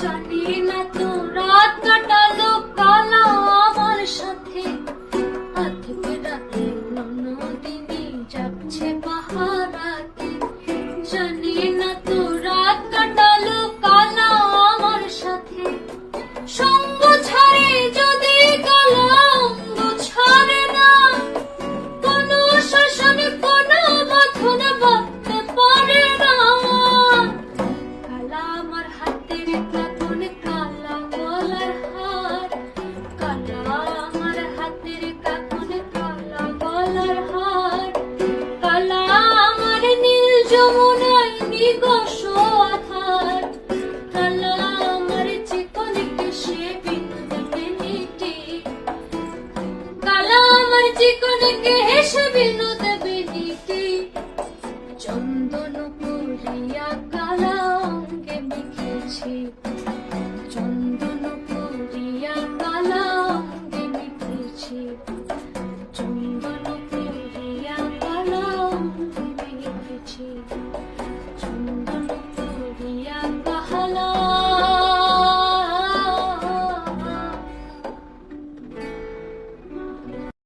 জানি না তো রাত কাটালো কালা আমার সাথে, আজকে রাতে ননদিনী যাচ্ছে পাহারাতে। জানি না তো রাত কাটালো কালা আমার সাথে, সঙ্গ ছাড়ে যদি কালা অঙ্গ ছাড়ে না, কোনো শাসনে কোনো বাঁধন বাঁধতে পারে না। কালা আমার হাতের কাঁধন, কালা গলার হার, কালা আমার হাতের কাঁধন, কালা গলার হার, কালা আমার নীল যমুনায় নিগশ আধার, কালা আমার চিকন কেশে বিন্দু বেনিটি, কালা আমার চিকন কেশে বিন্দু বেনিটি। চন্দন পুরিয়া কালা অঙ্গে মেখেছি, চন্দন পুরিয়া কালা অঙ্গে মেখেছি, চন্দন পুরিয়া কালা অঙ্গে মেখেছি।